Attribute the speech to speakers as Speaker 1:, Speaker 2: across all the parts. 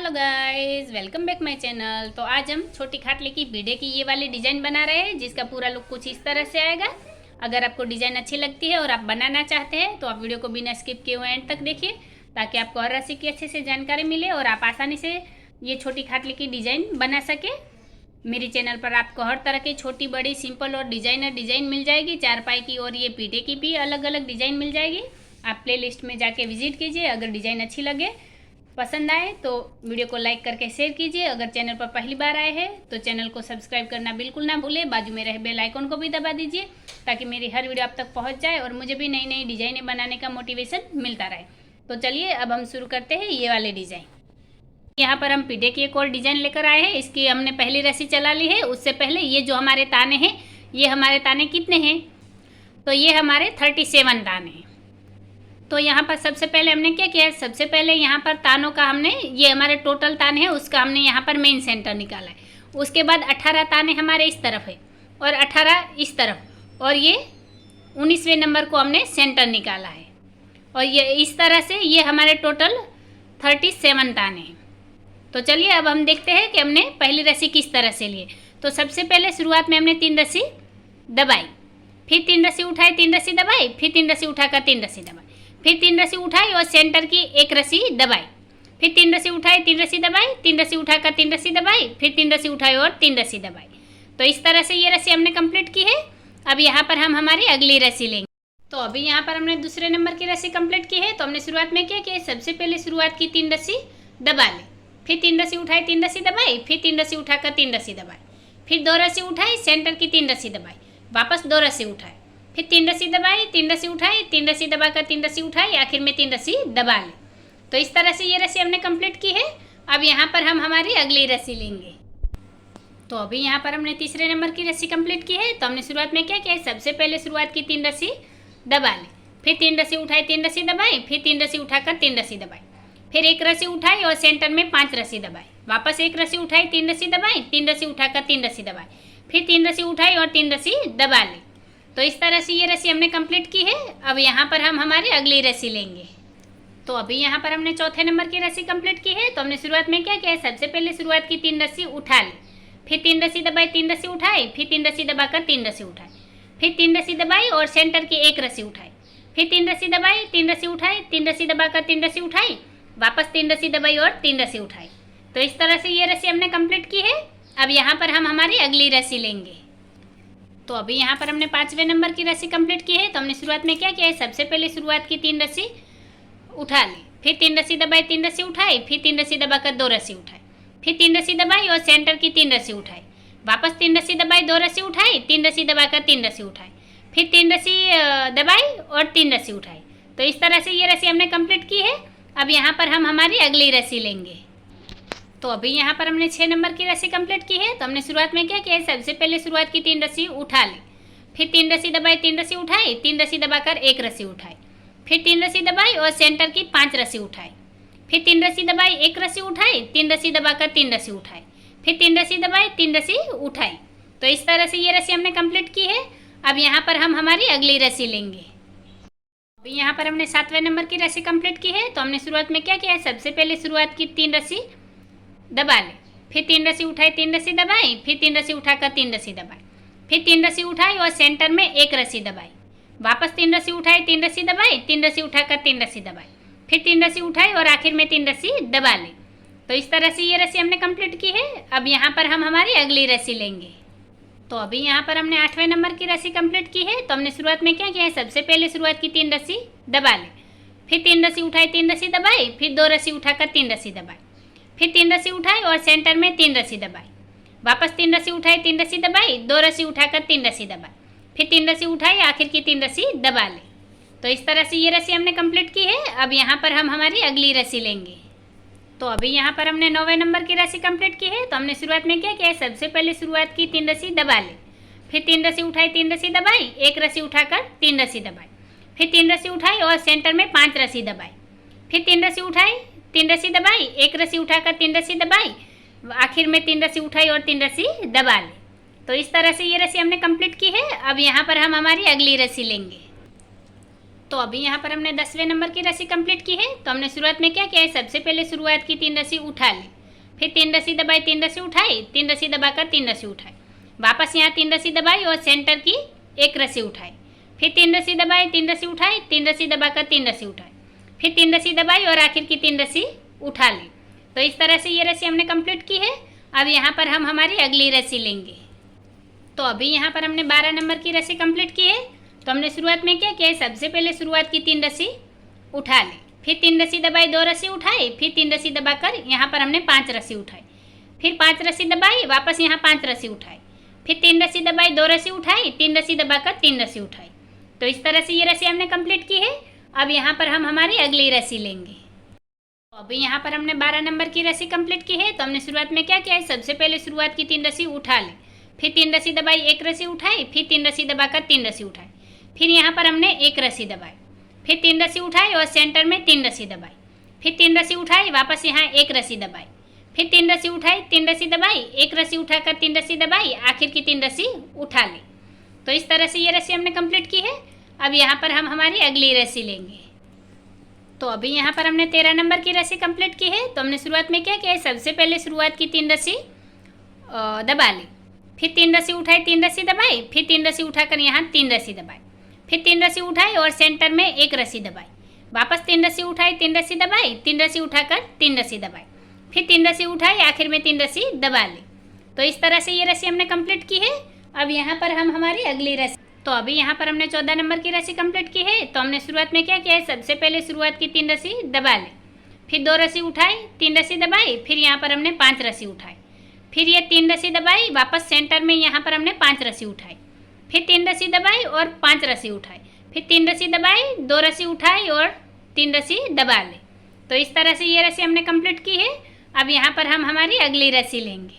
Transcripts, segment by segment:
Speaker 1: Hello guys, welcome back my channel. तो आज हम छोटी खाटली की बीडे की ये वाली डिज़ाइन बना रहे हैं, जिसका पूरा लुक कुछ इस तरह से आएगा। अगर आपको डिज़ाइन अच्छी लगती है और आप बनाना चाहते हैं तो आप वीडियो को बिना स्किप किए हुए एंड तक देखिए, ताकि आपको हर राशि की अच्छे से जानकारी मिले और आप आसानी से ये छोटी खाटली की डिज़ाइन बना सके। मेरे चैनल पर आपको हर तरह की छोटी बड़ी सिंपल और डिज़ाइनर डिज़ाइन मिल जाएगी, चारपाई की और ये पीढ़े की भी अलग अलग डिज़ाइन मिल जाएगी। आप प्लेलिस्ट में जाके विजिट कीजिए। अगर डिज़ाइन अच्छी लगे, पसंद आए तो वीडियो को लाइक करके शेयर कीजिए। अगर चैनल पर पहली बार आए हैं तो चैनल को सब्सक्राइब करना बिल्कुल ना भूलें। बाजू में रहे बेल आइकन को भी दबा दीजिए, ताकि मेरी हर वीडियो आप तक पहुंच जाए और मुझे भी नई नई डिज़ाइनें बनाने का मोटिवेशन मिलता रहे। तो चलिए अब हम शुरू करते हैं ये वाले डिज़ाइन। यहाँ पर हम पीढ़े की एक और डिज़ाइन लेकर आए हैं। इसकी हमने पहली रस्सी चला ली है। उससे पहले ये जो हमारे ताने हैं, ये हमारे ताने कितने हैं, तो ये हमारे 37 ताने हैं। तो यहाँ पर सबसे पहले हमने क्या किया है, सबसे पहले यहाँ पर तानों का हमने, ये हमारे टोटल ताने हैं, उसका हमने यहाँ पर मेन सेंटर निकाला है। उसके बाद 18 ताने हमारे इस तरफ है और 18 इस तरफ, और ये 19वें नंबर को हमने सेंटर निकाला है। और ये इस तरह से ये हमारे टोटल 37 ताने हैं। तो चलिए अब हम देखते हैं कि हमने पहली रस्सी किस तरह से लिए। तो सबसे पहले शुरुआत में हमने 3 रस्सी दबाई, फिर 3 रस्सी उठाई, 3 रस्सी दबाई, फिर 3 रस्सी उठाकर 3 रस्सी दबाई, फिर 3 रस्सी उठाई और सेंटर की 1 रस्सी दबाई, फिर 3 रस्सी उठाई, 3 रस्सी दबाई, 3 रस्सी उठाकर 3 रस्सी दबाई, फिर 3 रस्सी उठाई और 3 रस्सी दबाई। तो इस तरह से ये रस्सी हमने कंप्लीट की है। अब यहाँ पर हम हमारी अगली रस्सी लेंगे। तो अभी यहाँ पर हमने दूसरे नंबर की रस्सी कंप्लीट की है। तो हमने शुरुआत में क्या किया, सबसे पहले शुरुआत की 3 रस्सी दबा ली, फिर 3 रस्सी उठाई, 3 रस्सी दबाई, फिर 3 रस्सी उठाकर 3 रस्सी दबाई, फिर 2 रस्सी उठाई, सेंटर की 3 रस्सी दबाई, वापस 2 रस्सी उठाई, फिर 3 रस्सी दबाई, 3 रस्सी उठाई, 3 रस्सी दबाकर 3 रस्सी उठाई, आखिर में 3 रस्सी दबा ली। तो इस तरह से ये रस्सी हमने कंप्लीट की है। अब यहाँ पर हम हमारी अगली रस्सी लेंगे। तो अभी यहाँ पर हमने तीसरे नंबर की रस्सी कंप्लीट की है। तो हमने शुरुआत में क्या किया, सबसे पहले शुरुआत की 3 रस्सी दबा ली, फिर 3 रस्सी उठाई, 3 रस्सी दबाई, फिर 3 रस्सी उठाकर 3 रस्सी दबाई, फिर 1 रस्सी उठाई और सेंटर में 5 रस्सी दबाई, वापस 1 रस्सी उठाई, 3 रस्सी दबाई, 3 रस्सी उठाकर 3 रस्सी दबाई, फिर 3 रस्सी उठाई और 3 रस्सी दबा ली। तो इस तरह से ये रस्सी हमने कंप्लीट की है। अब यहाँ पर हम हमारी अगली रस्सी लेंगे। तो अभी यहाँ पर हमने चौथे नंबर की रस्सी कंप्लीट की है। तो हमने शुरुआत में क्या किया, सबसे पहले शुरुआत की 3 रस्सी उठा ली, फिर 3 रस्सी दबाई, 3 रस्सी उठाई, फिर 3 रस्सी दबाकर 3 रस्सी उठाई, फिर 3 रस्सी दबाई और सेंटर की 1 रस्सी उठाई, फिर 3 रस्सी दबाई, 3 रस्सी उठाई, 3 रस्सी दबाकर 3 रस्सी उठाई, वापस 3 रस्सी दबाई और 3 रस्सी उठाई। तो इस तरह से ये रस्सी हमने कंप्लीट की है। अब यहाँ पर हम हमारी अगली रस्सी लेंगे। तो अभी यहाँ पर हमने 5वें नंबर की रस्सी कंप्लीट की है। तो हमने शुरुआत में क्या किया है, सबसे पहले शुरुआत की 3 रस्सी उठा ली, फिर 3 रस्सी दबाई, 3 रस्सी उठाई, फिर 3 रस्सी दबाकर 2 रस्सी उठाई, फिर 3 रस्सी दबाई और सेंटर की 3 रस्सी उठाई, वापस 3 रस्सी दबाई, 2 रस्सी उठाई, 3 रस्सी दबाकर 3 रस्सी उठाई, फिर 3 रस्सी दबाई और 3 रस्सी उठाई। तो इस तरह से ये रस्सी हमने कंप्लीट की है। अब यहाँ पर हम हमारी अगली रस्सी लेंगे। तो अभी यहाँ पर हमने 6 नंबर की रस्सी कंप्लीट की है। तो हमने शुरुआत में क्या किया है, सबसे पहले शुरुआत की 3 रस्सी उठा ली, फिर 3 रस्सी दबाई, 3 रस्सी उठाई, 3 रस्सी दबाकर 1 रस्सी उठाई, फिर 3 रस्सी दबाई और सेंटर की 5 रस्सी उठाई, फिर 3 रस्सी दबाई, 1 रस्सी उठाई, 3 रस्सी दबाकर 3 रस्सी उठाई, फिर 3 रस्सी दबाई, 3 रस्सी उठाई। तो इस तरह से ये रस्सी हमने कंप्लीट की है। अब यहाँ पर हम हमारी अगली रस्सी लेंगे। अभी यहाँ पर हमने 7वें नंबर की रस्सी कंप्लीट की है। तो हमने शुरुआत में क्या किया है, सबसे पहले शुरुआत की 3 रस्सी दबा ले, फिर 3 रस्सी उठाई, 3 रस्सी दबाई, फिर 3 रस्सी उठाकर 3 रस्सी दबाई, फिर 3 रस्सी उठाई और सेंटर में 1 रस्सी दबाई, वापस 3 रस्सी उठाई, 3 रस्सी दबाई, 3 रस्सी उठाकर 3 रस्सी दबाई, फिर 3 रस्सी उठाई और आखिर में 3 रस्सी दबा ली। तो इस तरह से ये रस्सी हमने कंप्लीट की है। अब यहाँ पर हम हमारी अगली रस्सी लेंगे। तो अभी यहाँ पर हमने 8वें नंबर की रस्सी कंप्लीट की है। तो हमने शुरुआत में क्या किया है, सबसे पहले शुरुआत की 3 रस्सी दबा ली, फिर 3 रस्सी उठाई, 3 रस्सी दबाई, फिर 2 रस्सी उठाकर 3 रस्सी दबाई, फिर 3 रस्सी उठाई और सेंटर में 3 रस्सी दबाई, वापस 3 रस्सी उठाई, 3 रस्सी दबाई, 2 रस्सी उठाकर 3 रस्सी दबाई, फिर 3 रस्सी उठाई, आखिर की 3 रस्सी दबा ली। तो इस तरह से ये रस्सी हमने कंप्लीट की है। अब यहाँ पर हम हमारी अगली रस्सी लेंगे। तो अभी यहाँ पर हमने 9वें नंबर की रस्सी कंप्लीट की है। तो हमने शुरुआत में क्या किया है, सबसे पहले शुरुआत की 3 रस्सी दबा ली, फिर 3 रस्सी उठाई, 3 रस्सी दबाई, 1 रस्सी उठाकर 3 रस्सी दबाई, फिर 3 रस्सी उठाई और सेंटर में 5 रस्सी दबाई, फिर 3 रस्सी उठाई, 3 रस्सी दबाई, 1 रस्सी उठाकर 3 रस्सी दबाई, आखिर में 3 रस्सी उठाई और 3 रस्सी दबा ली। तो इस तरह से ये रस्सी हमने कंप्लीट की है। अब यहाँ पर हम हमारी अगली रस्सी लेंगे। तो अभी यहाँ पर हमने 10वें नंबर की रस्सी कंप्लीट की है। तो हमने शुरुआत में क्या किया है, सबसे पहले शुरुआत की 3 रस्सी उठा ली, फिर 3 रस्सी दबाई, 3 रस्सी उठाई, 3 रस्सी दबाकर 3 रस्सी उठाई, वापस यहाँ 3 रस्सी दबाई और सेंटर की 1 रस्सी उठाई, फिर 3 रस्सी दबाई, 3 रस्सी उठाई, 3 रस्सी दबाकर 3 रस्सी उठाई, फिर 3 रस्सी दबाई और आखिर की 3 रस्सी उठा ली। तो इस तरह से ये रस्सी हमने कंप्लीट की है। अब यहाँ पर हम हमारी अगली रस्सी लेंगे। तो अभी यहाँ पर हमने 12 नंबर की रस्सी कंप्लीट की है। तो हमने शुरुआत में क्या किया है, सबसे पहले शुरुआत की 3 रस्सी उठा ली, फिर 3 रस्सी दबाई, 2 रस्सी उठाई, फिर 3 रस्सी दबाकर यहाँ पर हमने 5 रस्सी उठाई, फिर 5 रस्सी दबाई, वापस यहाँ 5 रस्सी उठाई, फिर 3 रस्सी दबाई, 2 रस्सी उठाई, 3 रस्सी दबाकर 3 रस्सी उठाई। तो इस तरह से ये रस्सी हमने कंप्लीट की है। अब यहाँ पर हम हमारी अगली रस्सी लेंगे। तो अभी यहाँ पर हमने 12 नंबर की रस्सी कंप्लीट की है। तो हमने शुरुआत में क्या किया है, सबसे पहले शुरुआत की 3 रस्सी उठा ली, फिर 3 रस्सी दबाई, 1 रस्सी उठाई, फिर 3 रस्सी दबाकर 3 रस्सी उठाई, फिर यहाँ पर हमने 1 रस्सी दबाई, फिर 3 रस्सी उठाई और सेंटर में 3 रस्सी दबाई, फिर 3 रस्सी उठाई, वापस यहाँ 1 रस्सी दबाई, फिर 3 रस्सी उठाई, 3 रस्सी दबाई, 1 रस्सी उठाकर 3 रस्सी दबाई, आखिर की 3 रस्सी उठा ली। तो इस तरह से ये रस्सी हमने कंप्लीट की है। अब यहाँ पर हम हमारी अगली रस्सी लेंगे। तो अभी यहाँ पर हमने 13 नंबर की रस्सी कंप्लीट की है। तो हमने शुरुआत में क्या किया है, सबसे पहले शुरुआत की 3 रस्सी दबा ली, फिर 3 रस्सी उठाई, 3 रस्सी दबाई, फिर 3 रस्सी उठाकर यहाँ 3 रस्सी दबाई, फिर 3 रस्सी उठाई और सेंटर में 1 रस्सी दबाई, वापस 3 रस्सी उठाई, 3 रस्सी दबाई, 3 रस्सी उठाकर 3 रस्सी दबाई, फिर 3 रस्सी उठाई, आखिर में 3 रस्सी दबा ली। तो इस तरह से ये रस्सी हमने कंप्लीट की है। अब यहाँ पर हम हमारी अगली रस्सी। तो अभी यहाँ पर हमने 14 नंबर की रस्सी कंप्लीट की है। तो हमने शुरुआत में क्या किया है, सबसे पहले शुरुआत की 3 रस्सी दबा ली, फिर 2 रस्सी उठाई, 3 रस्सी दबाई, फिर यहाँ पर हमने 5 रस्सी उठाई, फिर ये 3 रस्सी दबाई, वापस सेंटर में यहाँ पर हमने 5 रस्सी उठाई, फिर 3 रस्सी दबाई और 5 रस्सी उठाई, फिर 3 रस्सी दबाई, 2 रस्सी उठाई और 3 रस्सी दबा ली। तो इस तरह से ये रस्सी हमने कंप्लीट की है। अब यहाँ पर हम हमारी अगली रस्सी लेंगे।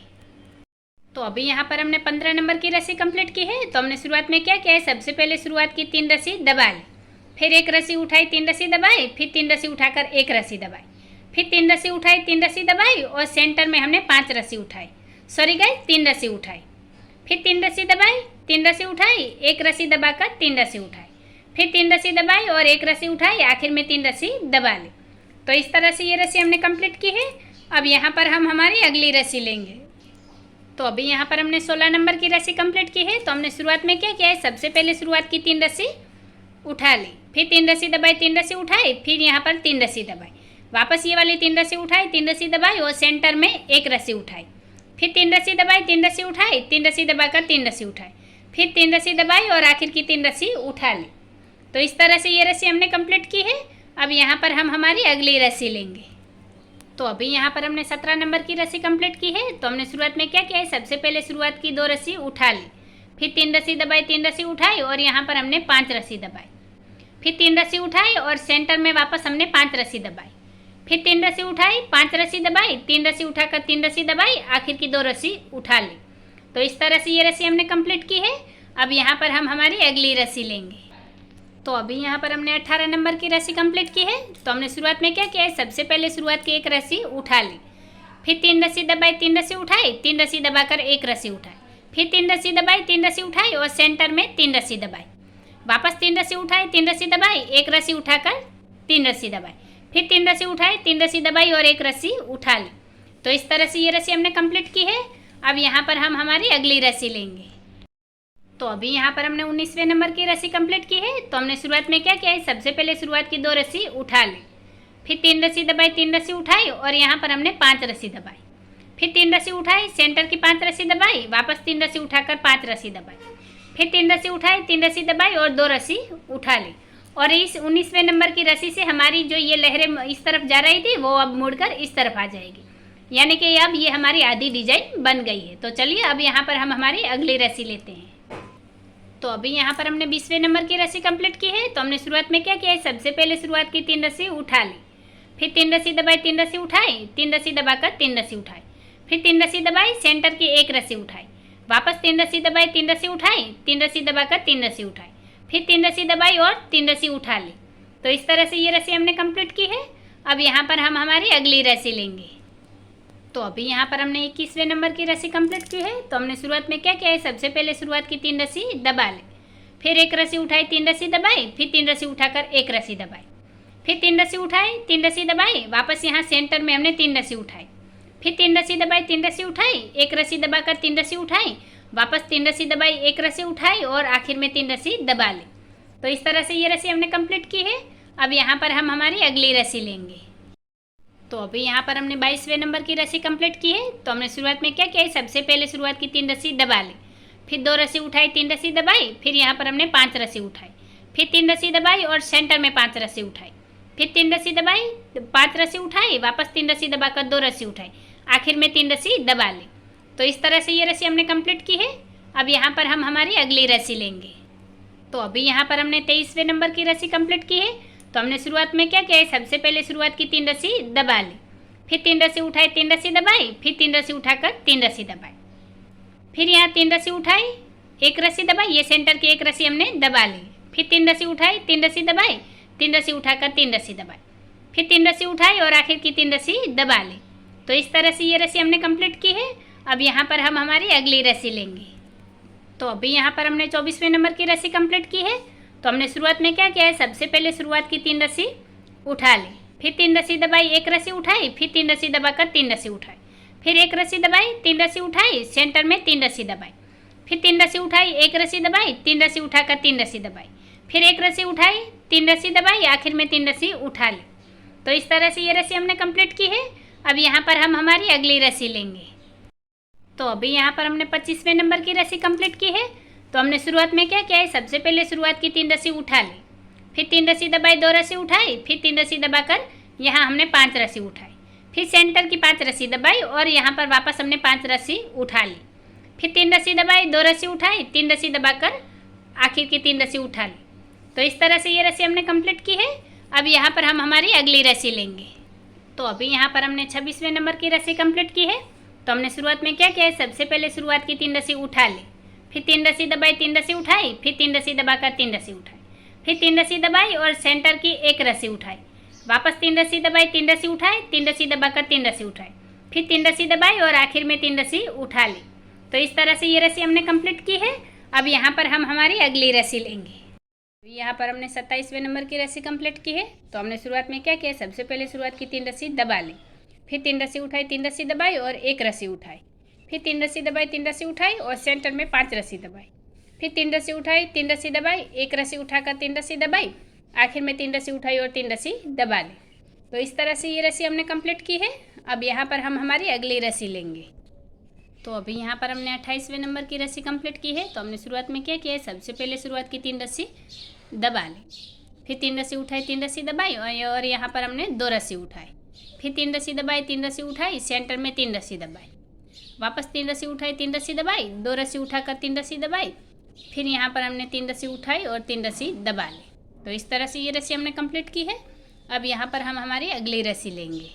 Speaker 1: तो अभी यहाँ पर हमने 15 नंबर की रस्सी कंप्लीट की है। तो हमने शुरुआत में क्या किया है, सबसे पहले शुरुआत की 3 रस्सी दबा ली, फिर 1 रस्सी उठाई, 3 रस्सी दबाई, फिर 3 रस्सी उठाकर 1 रस्सी दबाई, फिर 3 रस्सी उठाई, 3 रस्सी दबाई और सेंटर में हमने 5 रस्सी उठाई, सॉरी गाइस 3 रस्सी उठाई, फिर 3 रस्सी दबाई, 3 रस्सी उठाई, 1 रस्सी दबाकर 3 रस्सी उठाई, फिर 3 रस्सी दबाई और 1 रस्सी उठाई, आखिर में 3 रस्सी दबा ली। तो इस तरह से ये रस्सी हमने कंप्लीट की है। अब यहाँ पर हम हमारी अगली रस्सी लेंगे। तो अभी यहाँ पर हमने 16 नंबर की रस्सी कंप्लीट की है। तो हमने शुरुआत में क्या किया है, सबसे पहले शुरुआत की 3 रस्सी उठा ली, फिर 3 रस्सी दबाई, 3 रस्सी उठाई, फिर यहाँ पर 3 रस्सी दबाई, वापस ये वाली 3 रस्सी उठाई, 3 रस्सी दबाई और सेंटर में 1 रस्सी उठाई, फिर 3 रस्सी दबाई, 3 रस्सी उठाई, 3 रस्सी दबाकर 3 रस्सी उठाई, फिर 3 रस्सी दबाई और आखिर की 3 रस्सी उठा ली। तो इस तरह से ये रस्सी हमने कंप्लीट की है। अब यहाँ पर हम हमारी अगली रस्सी लेंगे। तो अभी यहाँ पर हमने 17 नंबर की रस्सी कंप्लीट की है। तो हमने शुरुआत में क्या किया है, सबसे पहले शुरुआत की 2 रस्सी उठा ली, फिर 3 रस्सी दबाई, 3 रस्सी उठाई और यहाँ पर हमने 5 रस्सी दबाई, फिर 3 रस्सी उठाई और सेंटर में वापस हमने 5 रस्सी दबाई, फिर 3 रस्सी उठाई, 5 रस्सी दबाई, 3 रस्सी उठाकर 3 रस्सी दबाई, आखिर की 2 रस्सी उठा ली। तो इस तरह से ये रस्सी हमने कंप्लीट की है। अब यहाँ पर हम हमारी अगली रस्सी लेंगे। तो अभी यहाँ पर हमने 18 नंबर की रस्सी कंप्लीट की है। तो हमने शुरुआत में क्या किया है, सबसे पहले शुरुआत की 1 रस्सी उठा ली, फिर 3 रस्सी दबाई, 3 रस्सी उठाई, 3 रस्सी दबाकर 1 रस्सी उठाई, फिर 3 रस्सी दबाई, 3 रस्सी उठाई और सेंटर में 3 रस्सी दबाई, वापस 3 रस्सी उठाई, 3 रस्सी दबाई, 1 रस्सी उठाकर 3 रस्सी दबाई, फिर 3 रस्सी उठाई, 3 रस्सी दबाई और 1 रस्सी उठा ली। तो इस तरह से ये रस्सी हमने कंप्लीट की है। अब यहाँ पर हम हमारी अगली रस्सी लेंगे। तो अभी यहाँ पर हमने 19वें नंबर की रस्सी कंप्लीट की है। तो हमने शुरुआत में क्या किया है, सबसे पहले शुरुआत की 2 रस्सी उठा ली, फिर 3 रस्सी दबाई, 3 रस्सी उठाई और यहाँ पर हमने 5 रस्सी दबाई, फिर 3 रस्सी उठाई, सेंटर की 5 रस्सी दबाई, वापस 3 रस्सी उठाकर 5 रस्सी दबाई, फिर 3 रस्सी उठाई, 3 रस्सी दबाई और 2 रस्सी उठा ली। और इस 19वें नंबर की रस्सी से हमारी जो ये लहरें इस तरफ जा रही थी वो अब मुड़कर इस तरफ आ जाएगी, यानी कि अब ये हमारी आधी डिजाइन बन गई है। तो चलिए अब यहाँ पर हम हमारी अगली रस्सी लेते हैं। तो अभी यहाँ पर हमने 20वें नंबर की रस्सी कंप्लीट की है। तो हमने शुरुआत में क्या किया है, सबसे पहले शुरुआत की 3 रस्सी उठा ली, फिर 3 रस्सी दबाई, 3 रस्सी उठाई, 3 रस्सी दबाकर 3 रस्सी उठाई, फिर 3 रस्सी दबाई, सेंटर की 1 रस्सी उठाई, वापस 3 रस्सी दबाई, 3 रस्सी उठाई, 3 रस्सी दबाकर 3 रस्सी उठाई, फिर 3 रस्सी दबाई और 3 रस्सी उठा ली। तो इस तरह से ये रस्सी हमने कंप्लीट की है। अब यहाँ पर हम हमारी अगली रस्सी लेंगे। तो अभी यहाँ पर हमने 21वें नंबर की रस्सी कंप्लीट की है। तो हमने शुरुआत में क्या किया है, सबसे पहले शुरुआत की 3 रस्सी दबा ली, फिर 1 रस्सी उठाई, 3 रस्सी दबाई, फिर 3 रस्सी उठाकर 1 रस्सी दबाई, फिर 3 रस्सी उठाई, 3 रस्सी दबाई, वापस यहाँ सेंटर में हमने 3 रस्सी उठाई, फिर 3 रस्सी दबाई, 3 रस्सी उठाई, एक रस्सी दबाकर 3 रस्सी उठाई, वापस 3 रस्सी दबाई, एक रस्सी उठाई और आखिर में 3 रस्सी दबा ली। तो इस तरह से ये रस्सी हमने कंप्लीट की है। अब यहाँ पर हम हमारी अगली रस्सी लेंगे। तो अभी यहाँ पर हमने 22वें नंबर की रस्सी कंप्लीट की है। तो हमने शुरुआत में क्या किया है, सबसे पहले शुरुआत की 3 रस्सी दबा ली, फिर 2 रस्सी उठाई, 3 रस्सी दबाई, फिर यहाँ पर हमने 5 रस्सी उठाई, फिर 3 रस्सी दबाई और सेंटर में 5 रस्सी उठाई, फिर 3 रस्सी दबाई, 5 रस्सी उठाई, वापस 3 रस्सी दबाकर 2 रस्सी उठाई, आखिर में 3 रस्सी दबा ली। तो इस तरह से ये रस्सी हमने कंप्लीट की है। अब यहाँ पर हम हमारी अगली रस्सी लेंगे। तो अभी यहाँ पर हमने 23वें नंबर की रस्सी कंप्लीट की है। तो हमने शुरुआत में क्या किया है, सबसे पहले शुरुआत की 3 रस्सी दबा ली, फिर 3 रस्सी उठाई, 3 रस्सी दबाई, फिर 3 रस्सी उठाकर 3 रस्सी दबाई, फिर यहाँ 3 रस्सी उठाई, एक रस्सी दबाई, ये सेंटर की एक रस्सी हमने दबा ली, फिर 3 रस्सी उठाई, 3 रस्सी दबाई, 3 रस्सी उठाकर 3 रस्सी दबाई, फिर 3 रस्सी उठाई और आखिर की 3 रस्सी दबा ली। तो इस तरह से ये रस्सी हमने कंप्लीट की है। अब यहाँ पर हम हमारी अगली रस्सी लेंगे। तो अभी यहाँ पर हमने 24वें नंबर की रस्सी कंप्लीट की है। तो हमने शुरुआत में क्या किया है, सबसे पहले शुरुआत की 3 रस्सी उठा ली, फिर 3 रस्सी दबाई, एक रस्सी उठाई, फिर 3 रस्सी दबाकर 3 रस्सी उठाई, फिर एक रस्सी दबाई, 3 रस्सी उठाई, सेंटर में 3 रस्सी दबाई, फिर 3 रस्सी उठाई, एक रस्सी दबाई, 3 रस्सी उठाकर 3 रस्सी दबाई, फिर एक रस्सी उठाई, 3 रस्सी दबाई, आखिर में 3 रस्सी उठा ली। तो इस तरह से ये रस्सी हमने कंप्लीट की है। अब यहाँ पर हम हमारी अगली रस्सी लेंगे। तो अभी यहाँ पर हमने 25वें नंबर की रस्सी कंप्लीट की है। तो हमने शुरुआत में क्या किया है, सबसे पहले शुरुआत की 3 रस्सी उठा ली, फिर 3 रस्सी दबाई, 2 रस्सी उठाई, फिर 3 रस्सी दबाकर यहाँ हमने 5 रस्सी उठाई, फिर सेंटर की 5 रस्सी दबाई और यहाँ पर वापस हमने 5 रस्सी उठा ली, फिर 3 रस्सी दबाई, 2 रस्सी उठाई, 3 रस्सी दबाकर आखिर की 3 रस्सी उठा ली। तो इस तरह से ये रस्सी हमने कंप्लीट की है। अब यहाँ पर हम हमारी अगली रस्सी लेंगे। तो अभी यहाँ पर हमने 26वें नंबर की रस्सी कंप्लीट की है। तो हमने शुरुआत में क्या किया है, सबसे पहले शुरुआत की 3 रस्सी उठा ली, फिर 3 रस्सी दबाई, 3 रस्सी उठाई, फिर 3 रस्सी दबाकर 3 रस्सी उठाई, फिर 3 रस्सी दबाई और सेंटर की एक रस्सी उठाई, वापस 3 रस्सी दबाई, 3 रस्सी उठाई, 3 रस्सी दबाकर 3 रस्सी उठाई, फिर 3 रस्सी दबाई और आखिर में 3 रस्सी उठा ली। तो इस तरह से ये रस्सी हमने कंप्लीट की है। अब यहाँ पर हम हमारी अगली रस्सी लेंगे। यहाँ पर हमने 27वें नंबर की रस्सी कंप्लीट की है। तो हमने शुरुआत में क्या किया, सबसे पहले शुरुआत की 3 रस्सी दबा ली, फिर 3 रस्सी उठाई, 3 रस्सी दबाई और एक रस्सी उठाई, फिर 3 रस्सी दबाई, 3 रस्सी उठाई और सेंटर में 5 रस्सी दबाई, फिर 3 रस्सी उठाई, 3 रस्सी दबाई, एक रस्सी उठाकर 3 रस्सी दबाई, आखिर में 3 रस्सी उठाई और 3 रस्सी दबा ली। तो इस तरह से ये रस्सी हमने कंप्लीट की है। अब यहाँ पर हम हमारी अगली रस्सी लेंगे। तो अभी यहाँ पर हमने 28वें नंबर की रस्सी कंप्लीट की है। तो हमने शुरुआत में क्या किया है, सबसे पहले शुरुआत की 3 रस्सी दबा ली, फिर 3 रस्सी उठाई, 3 रस्सी दबाई और यहाँ पर हमने 2 रस्सी उठाई, फिर 3 रस्सी दबाई, 3 रस्सी उठाई, सेंटर में 3 रस्सी दबाई, वापस 3 रस्सी उठाई, 3 रस्सी दबाई, 2 रस्सी उठाकर 3 रस्सी दबाई, फिर यहाँ पर हमने 3 रस्सी उठाई और 3 रस्सी दबा ली। तो इस तरह से ये रस्सी हमने कंप्लीट की है। अब यहाँ पर हम हमारी अगली रस्सी लेंगे।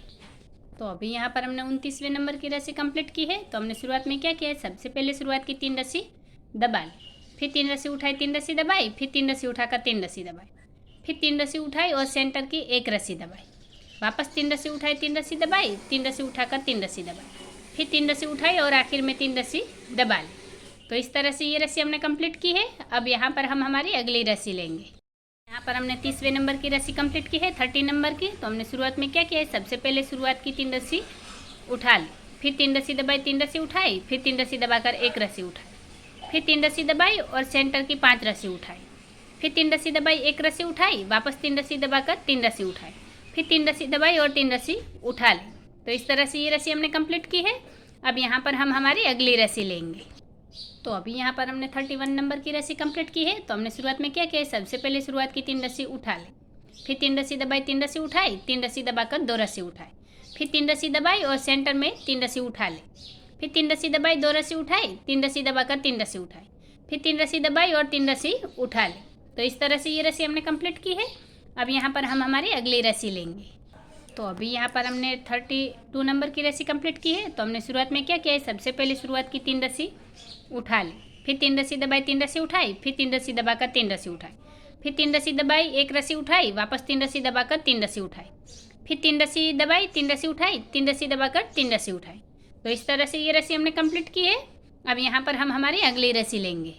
Speaker 1: तो अभी यहाँ पर हमने 29वें नंबर की रस्सी कंप्लीट की है। तो हमने शुरुआत में क्या किया है, सबसे पहले शुरुआत की 3 रस्सी दबा ली, फिर 3 रस्सी उठाई, 3 रस्सी दबाई, फिर 3 रस्सी उठाकर 3 रस्सी दबाई, फिर 3 रस्सी उठाई और सेंटर की एक रस्सी दबाई, वापस 3 रस्सी उठाई, 3 रस्सी दबाई, 3 रस्सी उठाकर 3 रस्सी दबाई, फिर 3 रस्सी उठाई और आखिर में 3 रस्सी दबा ली। तो इस तरह से ये रस्सी हमने कंप्लीट की है। अब यहाँ पर हम हमारी अगली रस्सी लेंगे। यहाँ पर हमने 30वें नंबर की रस्सी कंप्लीट की है, 30 नंबर की। तो हमने शुरुआत में क्या किया है, सबसे पहले शुरुआत की 3 रस्सी उठा ली, फिर 3 रस्सी दबाई, 3 रस्सी उठाई, फिर 3 रस्सी दबाकर एक रस्सी उठाई, फिर 3 रस्सी दबाई और सेंटर की 5 रस्सी उठाई, फिर 3 रस्सी दबाई, एक रस्सी उठाई, वापस 3 रस्सी दबाकर 3 रस्सी उठाई, फिर 3 रस्सी दबाई और 3 रस्सी उठा ली। तो इस तरह से ये रस्सी हमने कंप्लीट की है। अब यहाँ पर हम हमारी अगली रस्सी लेंगे। तो अभी यहाँ पर हमने 31 नंबर की रस्सी कंप्लीट की है। तो हमने शुरुआत में क्या किया है, सबसे पहले शुरुआत की 3 रस्सी उठा ली, फिर 3 रस्सी दबाई, 3 रस्सी उठाई, 3 रस्सी दबाकर 2 रस्सी उठाई, फिर 3 रस्सी दबाई और सेंटर में 3 रस्सी उठा ली, फिर 3 रस्सी दबाई, 2 रस्सी उठाई, 3 रस्सी दबाकर 3 रस्सी उठाई, फिर 3 रस्सी दबाई और 3 रस्सी उठा ली। तो इस तरह से ये रस्सी हमने कंप्लीट की है। अब यहाँ पर हम हमारी अगली रस्सी लेंगे। तो अभी यहाँ पर हमने 32 नंबर की रस्सी कंप्लीट की है। तो हमने शुरुआत में क्या किया है, सबसे पहले शुरुआत की 3 रस्सी उठा ली, फिर 3 रस्सी दबाई, 3 रस्सी उठाई, फिर 3 रस्सी दबाकर 3 रस्सी उठाई, फिर 3 रस्सी दबाई, एक रस्सी उठाई, वापस 3 रस्सी दबाकर 3 रस्सी उठाई, फिर 3 रस्सी दबाई, 3 रस्सी उठाई, 3 रस्सी दबाकर 3 रस्सी उठाई। तो इस तरह से ये रस्सी हमने कंप्लीट की है। अब यहाँ पर हम हमारी अगली रस्सी लेंगे।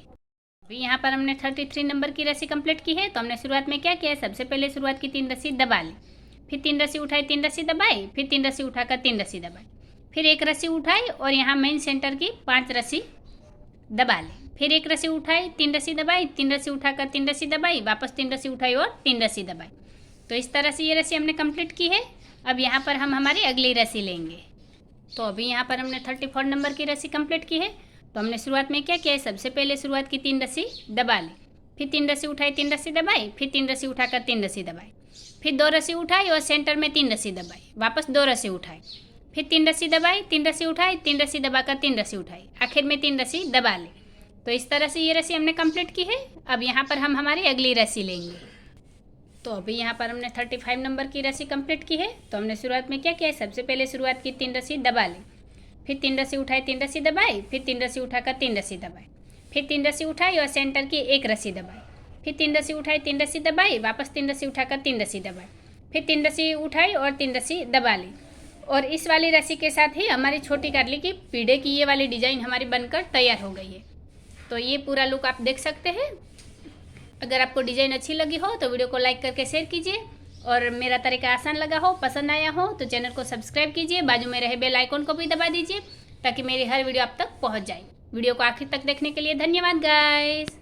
Speaker 1: अभी यहाँ पर हमने 33 नंबर की रस्सी कंप्लीट की है। तो हमने शुरुआत में क्या किया है, सबसे पहले शुरुआत की 3 रस्सी दबा ली, फिर 3 रस्सी उठाई, 3 रस्सी दबाई, फिर 3 रस्सी उठाकर 3 रस्सी दबाई, फिर एक रस्सी उठाई और यहाँ मेन सेंटर की 5 रस्सी दबा लें। फिर एक रस्सी उठाई, 3 रस्सी दबाई, 3 रस्सी उठाकर 3 रस्सी दबाई, वापस 3 रस्सी उठाई और 3 रस्सी दबाई। तो इस तरह से ये रस्सी हमने कंप्लीट की है। अब यहाँ पर हम हमारी अगली रस्सी लेंगे। तो अभी यहाँ पर हमने 34 नंबर की रस्सी कंप्लीट की है। तो हमने शुरुआत में क्या किया है, सबसे पहले शुरुआत की 3 रस्सी दबा ली, फिर 3 रस्सी उठाई, 3 रस्सी दबाई, फिर 3 रस्सी उठाकर 3 रस्सी दबाई, फिर 2 रस्सी उठाई और सेंटर में 3 रस्सी दबाई, वापस 2 रस्सी उठाई, फिर 3 रस्सी दबाई, 3 रस्सी उठाई, 3 रस्सी दबाकर 3 रस्सी उठाई, आखिर में 3 रस्सी दबा ली। तो इस तरह से ये रस्सी हमने कंप्लीट की है। अब यहाँ पर हम हमारी अगली रस्सी लेंगे। तो अभी यहाँ पर हमने 35 नंबर की रस्सी कंप्लीट की है। तो हमने शुरुआत में क्या किया है, सबसे पहले शुरुआत की 3 रस्सी दबा ली, फिर 3 रस्सी उठाई, 3 रस्सी दबाई, फिर 3 रस्सी उठाकर 3 रस्सी दबाई, फिर 3 रस्सी उठाई और सेंटर की 1 रस्सी दबाई, फिर 3 रस्सी उठाई, 3 रस्सी दबाई, वापस 3 रस्सी उठाकर 3 रस्सी दबाई, फिर 3 रस्सी उठाई और 3 रस्सी दबा ली। और इस वाली रस्सी के साथ ही हमारी छोटी काटली की पीढ़े की ये वाली डिज़ाइन हमारी बनकर तैयार हो गई है। तो ये पूरा लुक आप देख सकते हैं। अगर आपको डिज़ाइन अच्छी लगी हो तो वीडियो को लाइक करके शेयर कीजिए, और मेरा तरीका आसान लगा हो, पसंद आया हो तो चैनल को सब्सक्राइब कीजिए, बाजू में रहे बेल आइकन को भी दबा दीजिए ताकि मेरी हर वीडियो आप तक पहुंच जाए। वीडियो को आखिर तक देखने के लिए धन्यवाद गाइस।